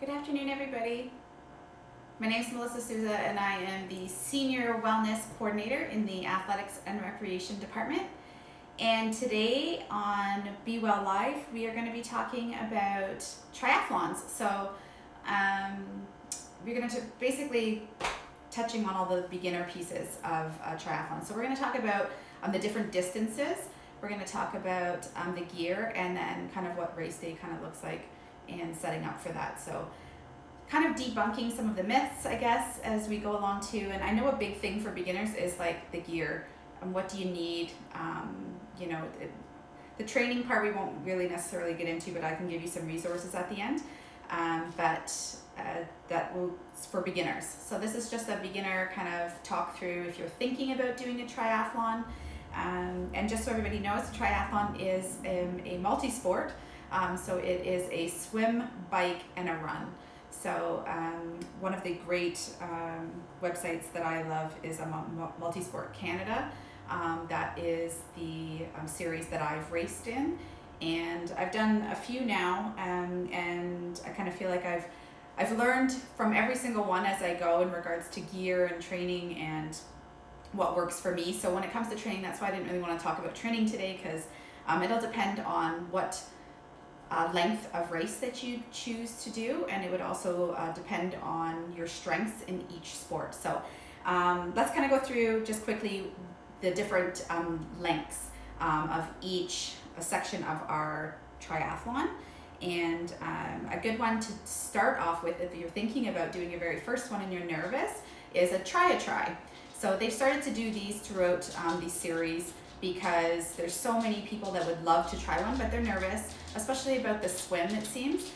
Good afternoon, everybody. My name is Melissa Sousa, and I am the Senior Wellness Coordinator in the Athletics and Recreation Department. And today on Be Well Live, we are going to be talking about triathlons. So we're going to basically touching on all the beginner pieces of triathlon. So we're going to talk about the different distances. We're going to talk about the gear and then kind of what race day kind of looks like and setting up for that. So kind of debunking some of the myths, I guess, as we go along too. And I know a big thing for beginners is like the gear and what do you need. The training part we won't really necessarily get into, but I can give you some resources at the end. That will for beginners. So this is just a beginner kind of talk through if you're thinking about doing a triathlon. And just so everybody knows, a triathlon is a multi-sport. So it is a swim, bike, and a run. So one of the great websites that I love is Multisport Canada. That is the series that I've raced in, and I've done a few now, and I kind of feel like I've learned from every single one as I go in regards to gear and training and what works for me. So when it comes to training, that's why I didn't really want to talk about training today, because it'll depend on what length of race that you choose to do, and it would also depend on your strengths in each sport. So let's kind of go through just quickly the different lengths of each section of our triathlon. And a good one to start off with if you're thinking about doing your very first one and you're nervous is a try. So they've started to do these throughout these series because there's so many people that would love to try one, but they're nervous, especially about the swim, it seems,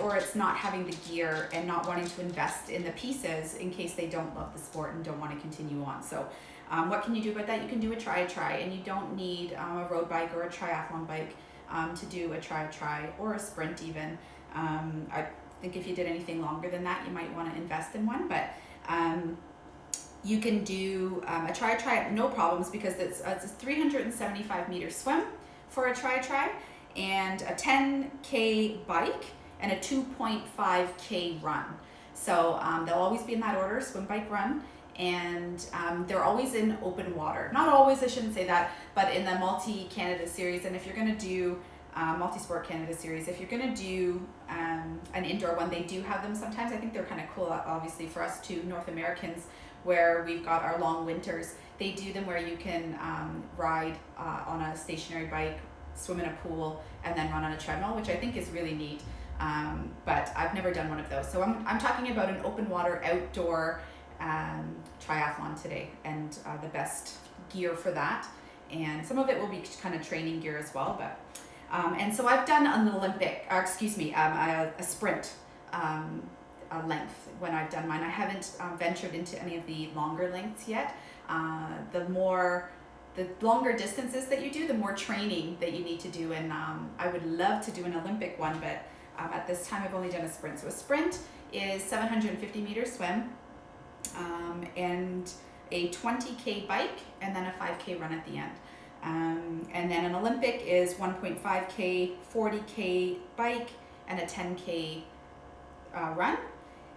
or it's not having the gear and not wanting to invest in the pieces in case they don't love the sport and don't want to continue on. So what can you do about that? You can do a try, and you don't need a road bike or a triathlon bike to do a try or a sprint even. I think if you did anything longer than that, you might want to invest in one, but you can do a try no problems, because it's a 375 meter swim for a try and a 10K bike and a 2.5K run. So they'll always be in that order: swim, bike, run. And they're always in open water. Not always, I shouldn't say that, but in the Multi-Canada series. And if you're going to do Multi-Sport Canada series, if you're going to do an indoor one, they do have them sometimes. I think they're kind of cool, obviously, for us too, North Americans, where we've got our long winters. They do them where you can ride on a stationary bike, swim in a pool, and then run on a treadmill, which I think is really neat. But I've never done one of those. So I'm talking about an open water outdoor triathlon today, and the best gear for that, and some of it will be kind of training gear as well. But and so I've done a sprint length when I've done mine. I haven't ventured into any of the longer lengths yet. The longer distances that you do, the more training that you need to do, and I would love to do an Olympic one, but at this time I've only done a sprint. So a sprint is 750 meter swim, and a 20K bike, and then a 5K run at the end. And then an Olympic is 1.5K, 40K bike, and a 10K run.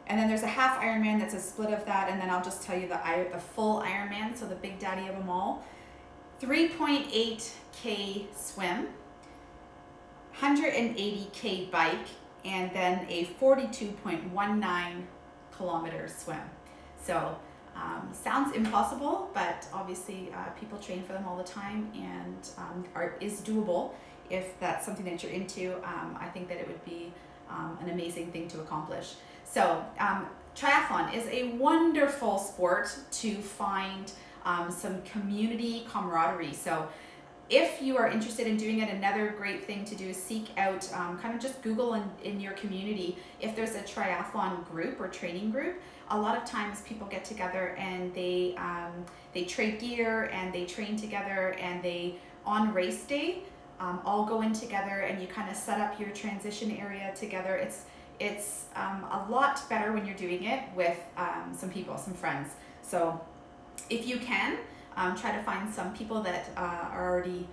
And then there's a half Ironman that's a split of that, and then I'll just tell you the full Ironman, so the big daddy of them all. 3.8K swim, 180K bike, and then a 42.19 kilometer swim. So sounds impossible, but obviously people train for them all the time, and is doable if that's something that you're into. I think that it would be an amazing thing to accomplish. So triathlon is a wonderful sport to find some community camaraderie. So if you are interested in doing it, another great thing to do is seek out, kind of just Google in your community if there's a triathlon group or training group. A lot of times people get together and they trade gear and they train together, and they, on race day, all go in together, and you kind of set up your transition area together. It's a lot better when you're doing it with some people, some friends. So if you can, try to find some people that are already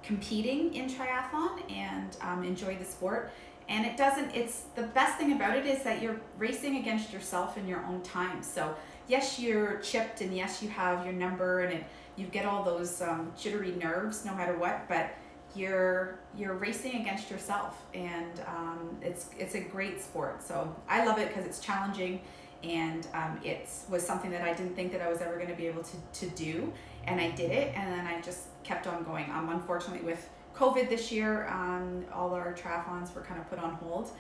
competing in triathlon and enjoy the sport, And it's the best thing about it is that you're racing against yourself in your own time. So yes, you're chipped, and yes, you have your number, and you get all those jittery nerves no matter what, but you're racing against yourself, and it's a great sport. So I love it because it's challenging, and it was something that I didn't think that I was ever going to be able to do, and I did it, and then I just kept on going. Unfortunately, with COVID this year, all our triathlons were kind of put on hold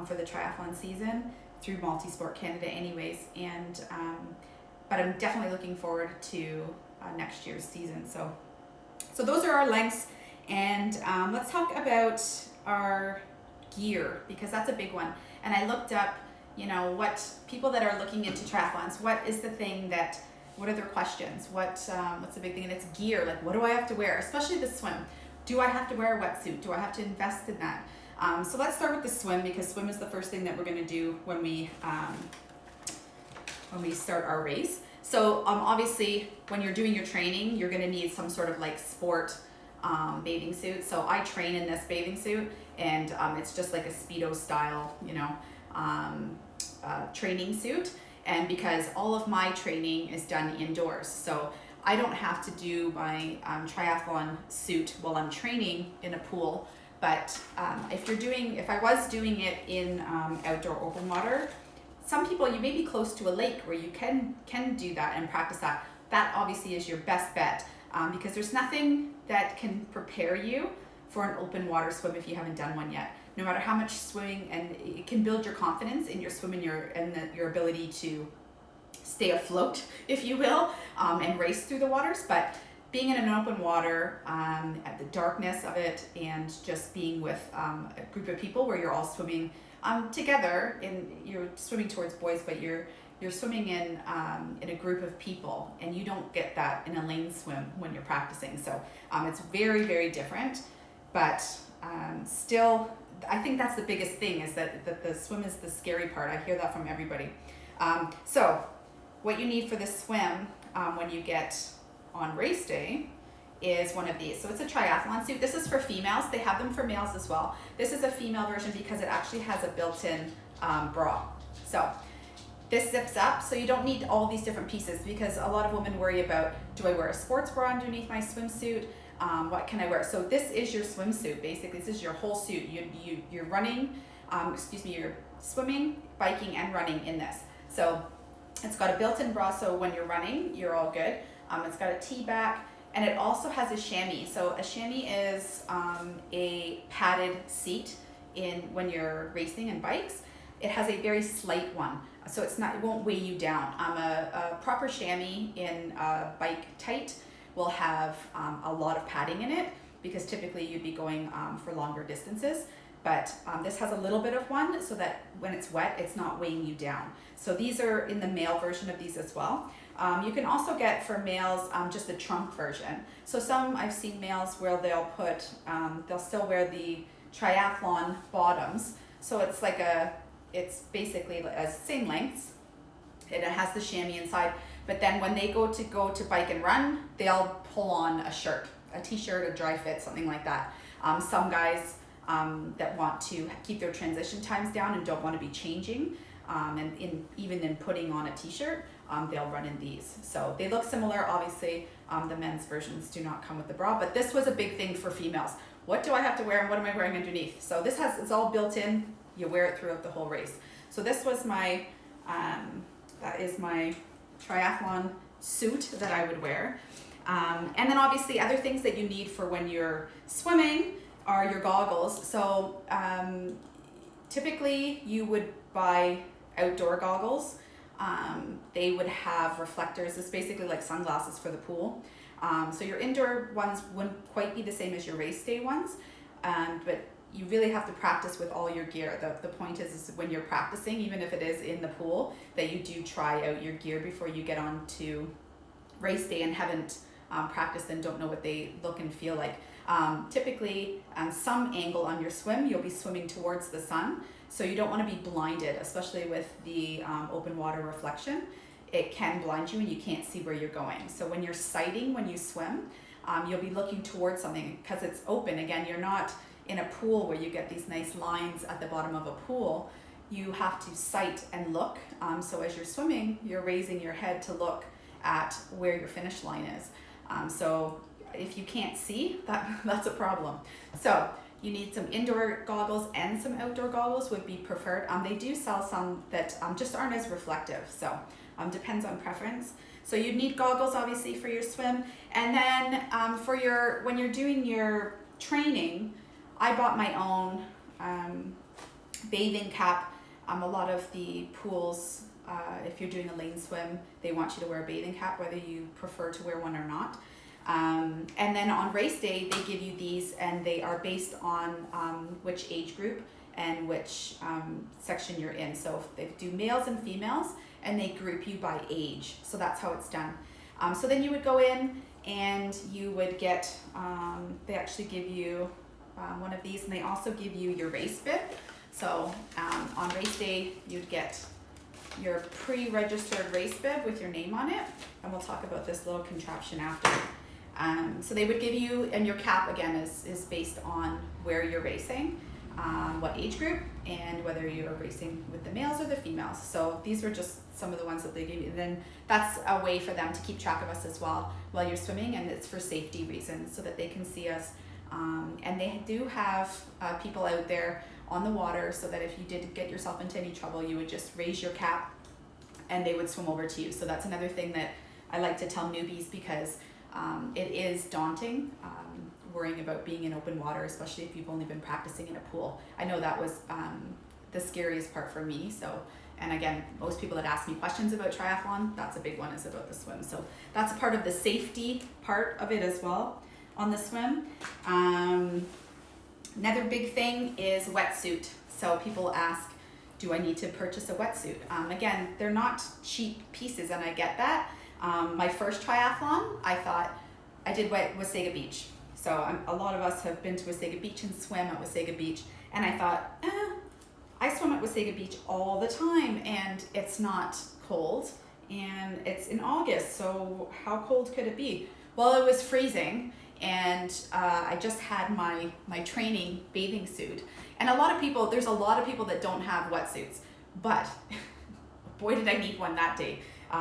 for the triathlon season through Multisport Canada anyways, and but I'm definitely looking forward to next year's season. So those are our lengths, and let's talk about our gear, because that's a big one. And I looked up, what people that are looking into triathlons, what are their questions? What's the big thing? And it's gear. Like, what do I have to wear, especially the swim? Do I have to wear a wetsuit? Do I have to invest in that? So let's start with the swim, because swim is the first thing that we're going to do when we start our race. So obviously, when you're doing your training, you're going to need some sort of like sport bathing suit. So I train in this bathing suit, and it's just like a Speedo style, training suit. And because all of my training is done indoors, so I don't have to do my triathlon suit while I'm training in a pool. But if I was doing it in outdoor open water, some people, you may be close to a lake where you can do that and practice that. That obviously is your best bet, because there's nothing that can prepare you for an open water swim if you haven't done one yet. No matter how much swimming, and it can build your confidence in your swim and your ability to stay afloat, if you will, and race through the waters. But being in an open water, at the darkness of it, and just being with a group of people where you're all swimming together, and you're swimming towards boys, but you're swimming in a group of people, and you don't get that in a lane swim when you're practicing. So it's very, very different, but still, I think that's the biggest thing, is that the swim is the scary part. I hear that from everybody. So what you need for the swim when you get on race day is one of these. So it's a triathlon suit. This is for females. They have them for males as well. This is a female version because it actually has a built-in bra. So this zips up, so you don't need all these different pieces, because a lot of women worry about, do I wear a sports bra underneath my swimsuit? What can I wear? So this is your swimsuit, basically. This is your whole suit. You're running, you're swimming, biking, and running in this. So it's got a built-in bra, so when you're running, you're all good. It's got a T-back, and it also has a chamois. So a chamois is a padded seat when you're racing in bikes. It has a very slight one, so it won't weigh you down. A proper chamois in bike tight will have a lot of padding in it, because typically you'd be going for longer distances. But this has a little bit of one, so that when it's wet, it's not weighing you down. So these are in the male version of these as well. You can also get for males just a trunk version. So I've seen males where they'll still wear the triathlon bottoms. So it's basically same lengths. It has the chamois inside, but then when they go to bike and run, they'll pull on a shirt, a t-shirt, a dry fit, something like that. Some guys that want to keep their transition times down and don't want to be changing, and even in putting on a t-shirt, they'll run in these. So they look similar. Obviously, the men's versions do not come with the bra, but this was a big thing for females. What do I have to wear, and what am I wearing underneath? So it's all built in. You wear it throughout the whole race. So this was that is my triathlon suit that I would wear. And then obviously other things that you need for when you're swimming are your goggles. So typically you would buy outdoor goggles. They would have reflectors. It's basically like sunglasses for the pool. So your indoor ones wouldn't quite be the same as your race day ones, but you really have to practice with all your gear. The point is when you're practicing, even if it is in the pool, that you do try out your gear before you get on to race day and haven't practiced and don't know what they look and feel like. Typically, some angle on your swim, you'll be swimming towards the sun, so you don't want to be blinded, especially with the open water reflection. It can blind you and you can't see where you're going. So when you're sighting, when you swim, you'll be looking towards something because it's open. Again, in a pool where you get these nice lines at the bottom of a pool, you have to sight and look. So as you're swimming, you're raising your head to look at where your finish line is. So if you can't see, that's a problem. So you need some indoor goggles and some outdoor goggles would be preferred. They do sell some that just aren't as reflective, so depends on preference. So you'd need goggles obviously for your swim, and then when you're doing your training, I bought my own bathing cap. A lot of the pools, if you're doing a lane swim, they want you to wear a bathing cap, whether you prefer to wear one or not. And then on race day, they give you these, and they are based on which age group and which section you're in. So they do males and females, and they group you by age. So that's how it's done. So then you would go in and you would get, they actually give you one of these, and they also give you your race bib. So on race day, you'd get your pre-registered race bib with your name on it, and we'll talk about this little contraption after. So they would give you, and your cap again is based on where you're racing, what age group, and whether you're racing with the males or the females. So these were just some of the ones that they gave you. And then that's a way for them to keep track of us as well while you're swimming, and it's for safety reasons so that they can see us. And they do have people out there on the water so that if you did get yourself into any trouble, you would just raise your cap and they would swim over to you. So that's another thing that I like to tell newbies, because it is daunting worrying about being in open water, especially if you've only been practicing in a pool. I know that was the scariest part for me. So, and again, most people that ask me questions about triathlon, that's a big one, is about the swim. So that's part of the safety part of it as well on the swim. Another big thing is wetsuit. So people ask, do I need to purchase a wetsuit? Again, they're not cheap pieces, and I get that. My first triathlon, I thought, I did Wasaga Beach. So a lot of us have been to Wasaga Beach and swim at Wasaga Beach. And I thought, I swim at Wasaga Beach all the time, and it's not cold, and it's in August, so how cold could it be? Well, it was freezing, and I just had my training bathing suit. And there's a lot of people that don't have wetsuits, but boy did I need one that day.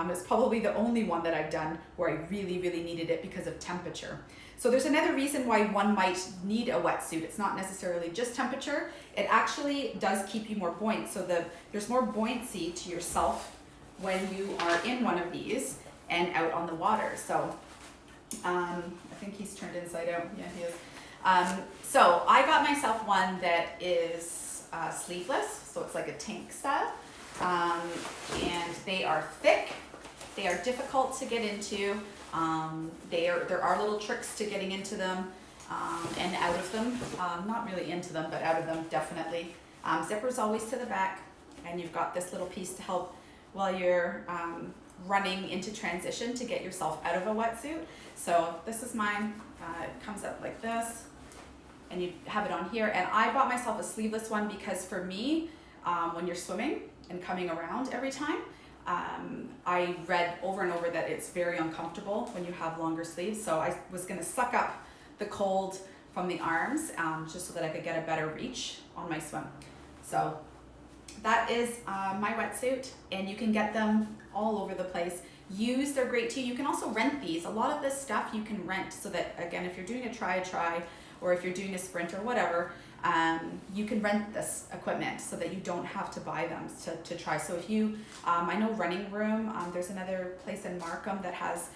It's probably the only one that I've done where I really, really needed it because of temperature. So there's another reason why one might need a wetsuit. It's not necessarily just temperature. It actually does keep you more buoyant. So there's more buoyancy to yourself when you are in one of these and out on the water. So I think he's turned inside out. Yeah, he is. So I got myself one that is sleeveless. So it's like a tank style. And they are thick. They are difficult to get into. There are little tricks to getting into them and out of them. Not really into them, but out of them definitely. Zipper's always to the back, and you've got this little piece to help while you're running into transition to get yourself out of a wetsuit. So this is mine. It comes up like this, and you have it on here. And I bought myself a sleeveless one because for me, when you're swimming and coming around every time, I read over and over that it's very uncomfortable when you have longer sleeves. So I was going to suck up the cold from the arms just so that I could get a better reach on my swim. So that is my wetsuit, and you can get them all over the place. Used, they're great too. You can also rent these. A lot of this stuff you can rent, so that again, if you're doing a try, or if you're doing a sprint or whatever, you can rent this equipment so that you don't have to buy them to try. So if you, I know Running Room, there's another place in Markham that has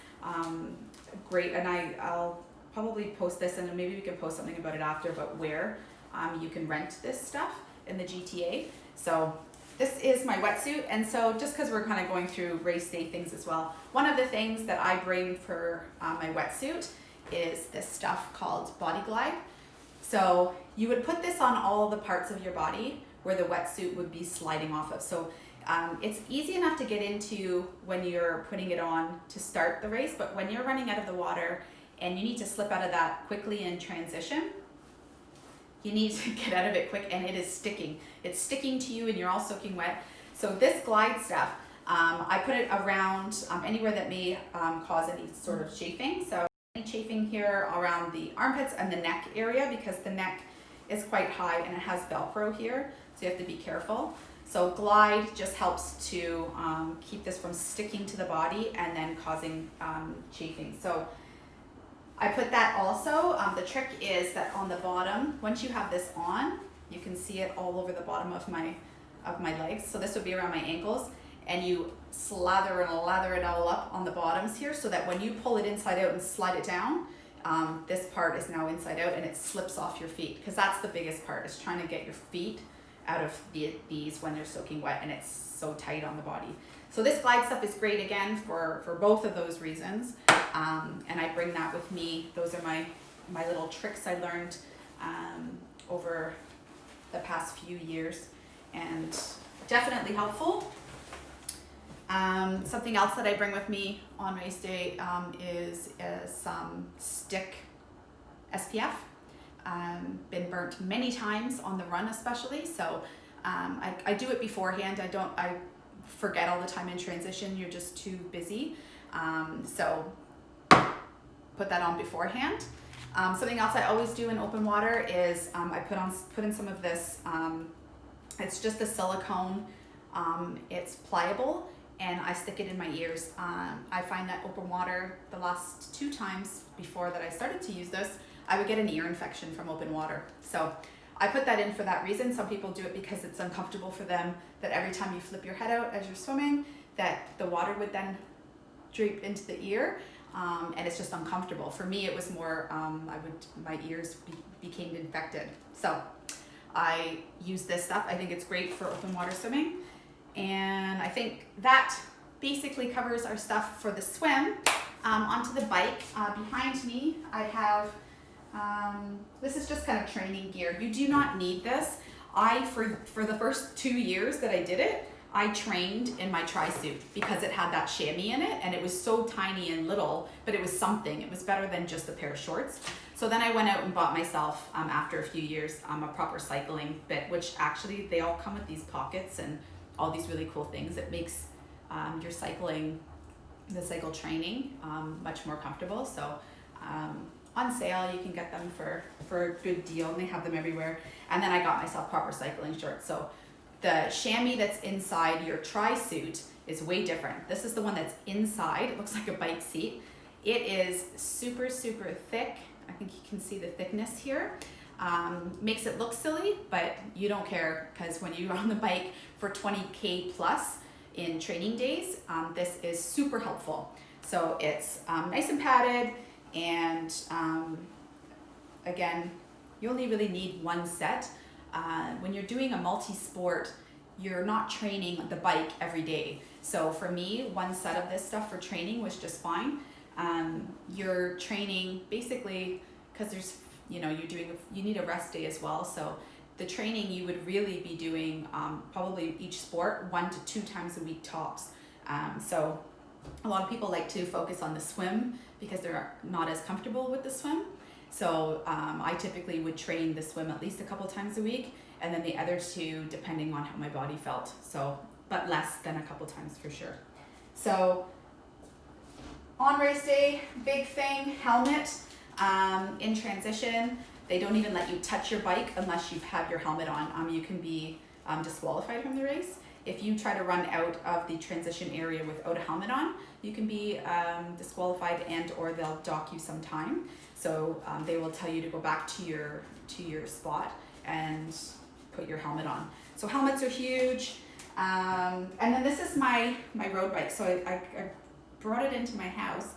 great, and I'll probably post this, and maybe we can post something about it after, but where you can rent this stuff in the GTA. So this is my wetsuit, and so just because we're kind of going through race day things as well, one of the things that I bring for my wetsuit is this stuff called Body Glide. So you would put this on all the parts of your body where the wetsuit would be sliding off of. So it's easy enough to get into when you're putting it on to start the race, but when you're running out of the water and you need to slip out of that quickly in transition, you need to get out of it quick, and it is sticking. It's sticking to you and you're all soaking wet. So this glide stuff, I put it around anywhere that may cause any sort of chafing. So any chafing here around the armpits and the neck area, because the neck is quite high and it has Velcro here, so you have to be careful. So glide just helps to keep this from sticking to the body and then causing chafing. So I put that also. The trick is that on the bottom, once you have this on, you can see it all over the bottom of my legs. So this would be around my ankles, and you slather and lather it all up on the bottoms here, so that when you pull it inside out and slide it down, this part is now inside out and it slips off your feet, because that's the biggest part, is trying to get your feet out of these when they're soaking wet and it's so tight on the body. So this glide stuff is great again for both of those reasons, and I bring that with me. Those are my little tricks I learned over the past few years, and definitely helpful. Something else that I bring with me on race day is some stick SPF. Been burnt many times on the run especially, so I do it beforehand. I forget all the time in transition, you're just too busy, so put that on beforehand. Something else I always do in open water is I put in some of this, it's just a silicone, it's pliable, and I stick it in my ears. I find that open water, the last 2 times before that I started to use this, I would get an ear infection from open water. So I put that in for that reason. Some people do it because it's uncomfortable for them, that every time you flip your head out as you're swimming, that the water would then drape into the ear, and it's just uncomfortable. For me, it was more, my ears became infected. So I use this stuff. I think it's great for open water swimming. And I think that basically covers our stuff for the swim. Onto the bike, behind me, I have, this is just kind of training gear. You do not need this. For the first 2 years that I did it, I trained in my tri-suit because it had that chamois in it, and it was so tiny and little, but it was something. It was better than just a pair of shorts. So then I went out and bought myself, after a few years, a proper cycling bit, which actually they all come with these pockets and all these really cool things. It makes your the cycle training much more comfortable. So on sale, you can get them for a good deal, and they have them everywhere. And then I got myself proper cycling shorts. So the chamois that's inside your tri-suit is way different. This is the one that's inside. It looks like a bike seat. It is super, super thick. I think you can see the thickness here. Makes it look silly, but you don't care, because when you're on the bike for 20K plus in training days, this is super helpful. So it's nice and padded, and again, you only really need one set. When you're doing a multi-sport, you're not training the bike every day. So for me, one set of this stuff for training was just fine. You're training basically, because there's, you need a rest day as well. So the training you would really be doing probably each sport 1 to 2 times a week tops. So a lot of people like to focus on the swim because they're not as comfortable with the swim. So I typically would train the swim at least a couple times a week, and then the other 2 depending on how my body felt. So, but less than a couple times for sure. So on race day, big thing, helmet. In transition, they don't even let you touch your bike unless you have your helmet on. You can be disqualified from the race. If you try to run out of the transition area without a helmet on, you can be disqualified, and or they'll dock you some time. So they will tell you to go back to your spot and put your helmet on. So helmets are huge. And then this is my road bike. So I brought it into my house.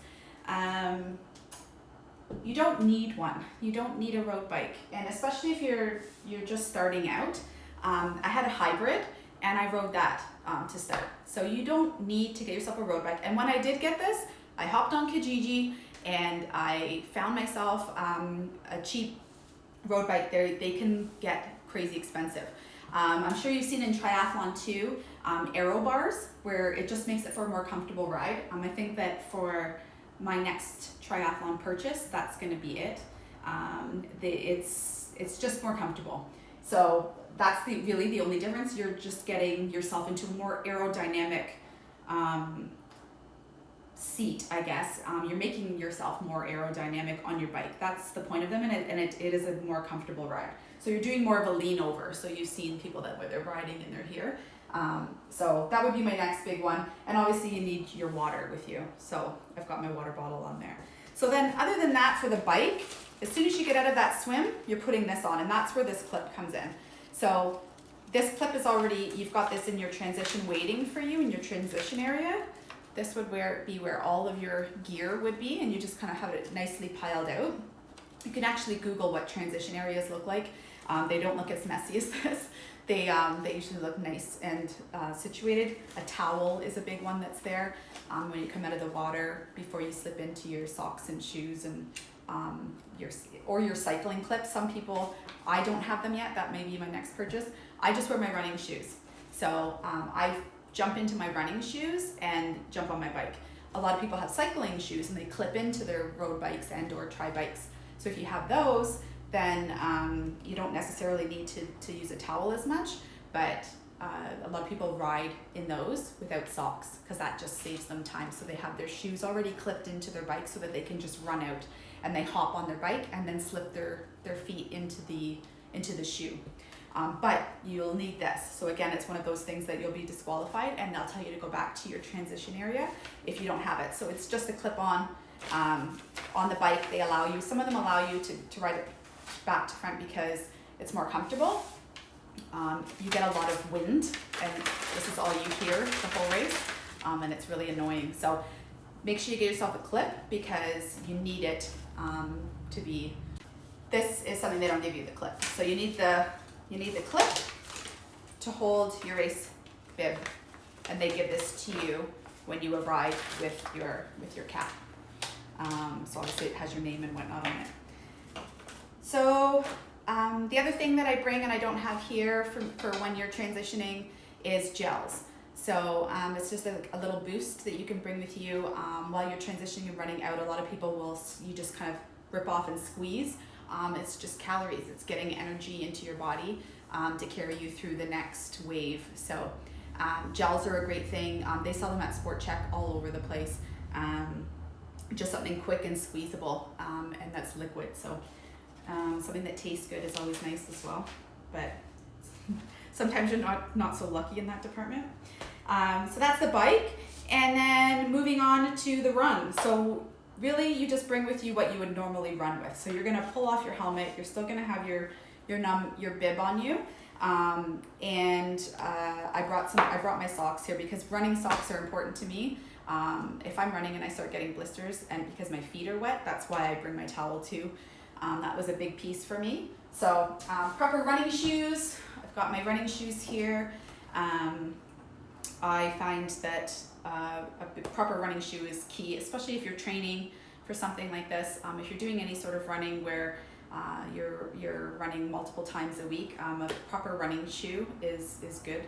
You don't need one. You don't need a road bike, and especially if you're just starting out. I had a hybrid, and I rode that to start. So you don't need to get yourself a road bike. And when I did get this, I hopped on Kijiji, and I found myself a cheap road bike. They can get crazy expensive. I'm sure you've seen in triathlon too, aero bars, where it just makes it for a more comfortable ride. I think that for my next triathlon purchase, that's going to be it. It's just more comfortable. So that's really the only difference. You're just getting yourself into a more aerodynamic seat, I guess. You're making yourself more aerodynamic on your bike. That's the point of them, and it is a more comfortable ride. So you're doing more of a lean over. So you've seen people that where they're riding and they're here. So that would be my next big one. And obviously you need your water with you. So I've got my water bottle on there. So then other than that, for the bike, as soon as you get out of that swim, you're putting this on, and that's where this clip comes in. So this clip is already, you've got this in your transition waiting for you in your transition area. This would be where all of your gear would be, and you just kind of have it nicely piled out. You can actually Google what transition areas look like. They don't look as messy as this. They usually look nice and situated. A towel is a big one that's there when you come out of the water before you slip into your socks and shoes, and your cycling clips. Some people, I don't have them yet. That may be my next purchase. I just wear my running shoes. So I jump into my running shoes and jump on my bike. A lot of people have cycling shoes and they clip into their road bikes and or tri-bikes. So if you have those, then you don't necessarily need to use a towel as much, but a lot of people ride in those without socks because that just saves them time. So they have their shoes already clipped into their bike so that they can just run out, and they hop on their bike and then slip their feet into the shoe. But you'll need this. So again, it's one of those things that you'll be disqualified, and they'll tell you to go back to your transition area if you don't have it. So it's just a clip on the bike. They allow you, some of them allow you to ride it back to front because it's more comfortable. You get a lot of wind, and this is all you hear the whole race, and it's really annoying. So make sure you get yourself a clip because you need it to be. This is something they don't give you, the clip. So you need the clip to hold your race bib, and they give this to you when you arrive with your cap. So obviously it has your name and whatnot on it. So the other thing that I bring and I don't have here for when you're transitioning is gels. So it's just a little boost that you can bring with you while you're transitioning and running out. A lot of people you just kind of rip off and squeeze. It's just calories. It's getting energy into your body to carry you through the next wave. So gels are a great thing. They sell them at Sport Check all over the place. Just something quick and squeezable, and that's liquid. So something that tastes good is always nice as well. But sometimes you're not so lucky in that department. So that's the bike. And then moving on to the run. So really you just bring with you what you would normally run with. So you're gonna pull off your helmet. You're still gonna have your bib on you. And I brought my socks here because running socks are important to me. If I'm running and I start getting blisters, and because my feet are wet, that's why I bring my towel too. That was a big piece for me. So proper running shoes. I've got my running shoes here. I find that a proper running shoe is key, especially if you're training for something like this. If you're doing any sort of running where you're running multiple times a week, a proper running shoe is good.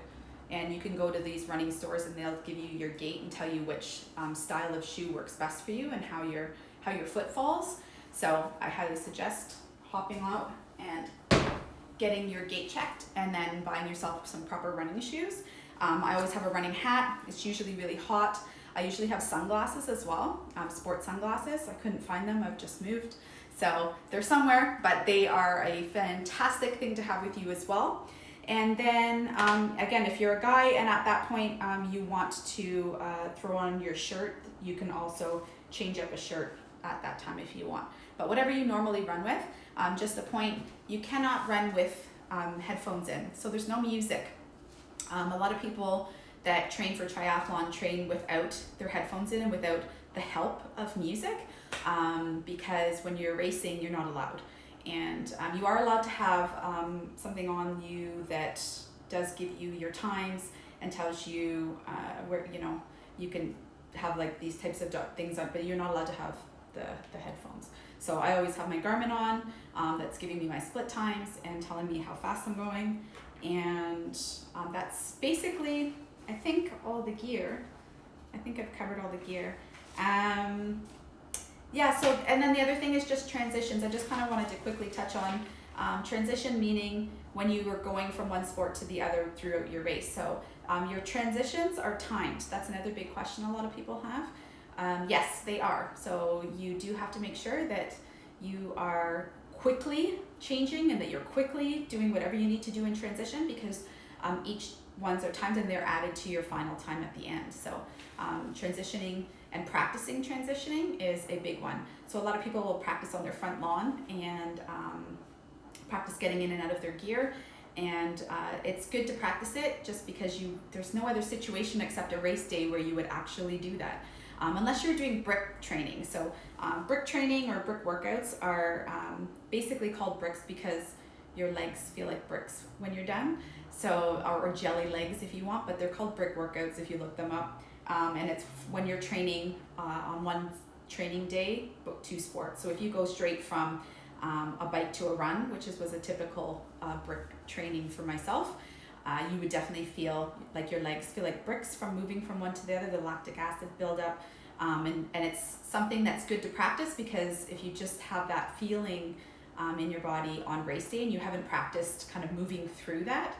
And you can go to these running stores and they'll give you your gait and tell you which style of shoe works best for you and how your foot falls. So I highly suggest hopping out and getting your gait checked and then buying yourself some proper running shoes. I always have a running hat. It's usually really hot. I usually have sunglasses as well, sports sunglasses. I couldn't find them, I've just moved. So they're somewhere, but they are a fantastic thing to have with you as well. And then again, if you're a guy and at that point you want to throw on your shirt, you can also change up a shirt at that time if you want. But whatever you normally run with, just a point, you cannot run with headphones in. So there's no music. A lot of people that train for triathlon train without their headphones in and without the help of music because when you're racing, you're not allowed. And you are allowed to have something on you that does give you your times and tells you where, you can have like these types of things on, but you're not allowed to have the headphones. So I always have my Garmin on that's giving me my split times and telling me how fast I'm going. And that's basically, I think, all the gear. I think I've covered all the gear. Yeah, so, and then the other thing is just transitions. I just kind of wanted to quickly touch on transition, meaning when you are going from one sport to the other throughout your race. So your transitions are timed. That's another big question a lot of people have. Yes, they are. So you do have to make sure that you are quickly changing and that you're quickly doing whatever you need to do in transition, because each ones are timed and they're added to your final time at the end. So transitioning and practicing transitioning is a big one. So a lot of people will practice on their front lawn and practice getting in and out of their gear. And it's good to practice it just because there's no other situation except a race day where you would actually do that. Unless you're doing brick training. So brick training or brick workouts are basically called bricks because your legs feel like bricks when you're done. So, or jelly legs if you want, but they're called brick workouts if you look them up. And it's when you're training on one training day, but two sports. So if you go straight from a bike to a run, which was a typical brick training for myself, you would definitely feel like your legs feel like bricks from moving from one to the other, the lactic acid buildup. And it's something that's good to practice, because if you just have that feeling in your body on race day and you haven't practiced kind of moving through that,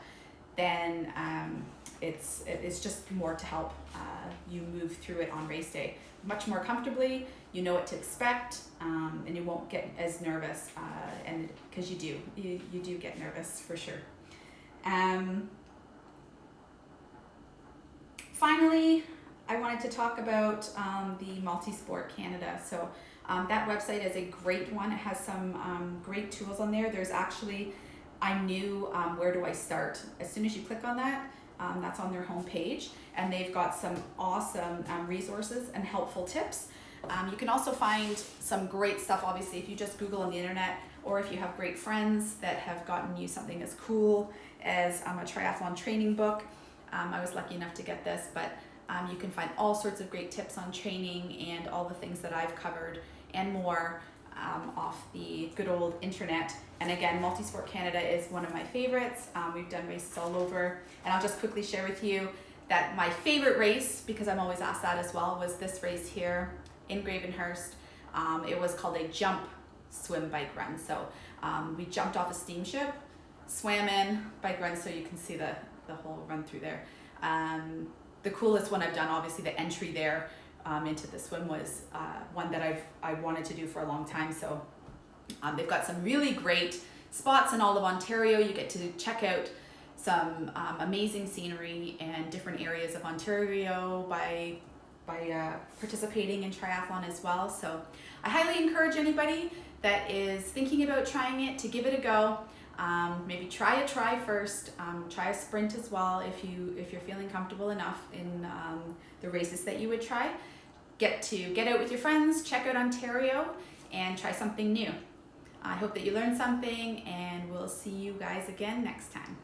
then it's just more to help you move through it on race day much more comfortably. You know what to expect, and you won't get as nervous, and because you do get nervous for sure. Finally, I wanted to talk about the Multisport Canada. So that website is a great one. It has some great tools on there. There's actually, I knew where do I start. As soon as you click on that, that's on their homepage, and they've got some awesome resources and helpful tips. You can also find some great stuff, obviously, if you just Google on the internet, or if you have great friends that have gotten you something as cool as a triathlon training book. I was lucky enough to get this, but you can find all sorts of great tips on training and all the things that I've covered and more off the good old internet. And again, Multisport Canada is one of my favorites. We've done races all over, and I'll just quickly share with you that my favorite race, because I'm always asked that as well, was this race here in Gravenhurst. It was called a jump, swim, bike, run. So we jumped off a steamship, swam in, bike, run, so you can see the whole run through there. The coolest one I've done, obviously the entry there into the swim, was one that I wanted to do for a long time. So they've got some really great spots in all of Ontario. You get to check out some amazing scenery and different areas of Ontario by participating in triathlon as well. So I highly encourage anybody that is thinking about trying it to give it a go. Maybe try a try first, try a sprint as well if you're feeling comfortable enough in the races that you would try. Get out with your friends, check out Ontario, and try something new. I hope that you learned something, and we'll see you guys again next time.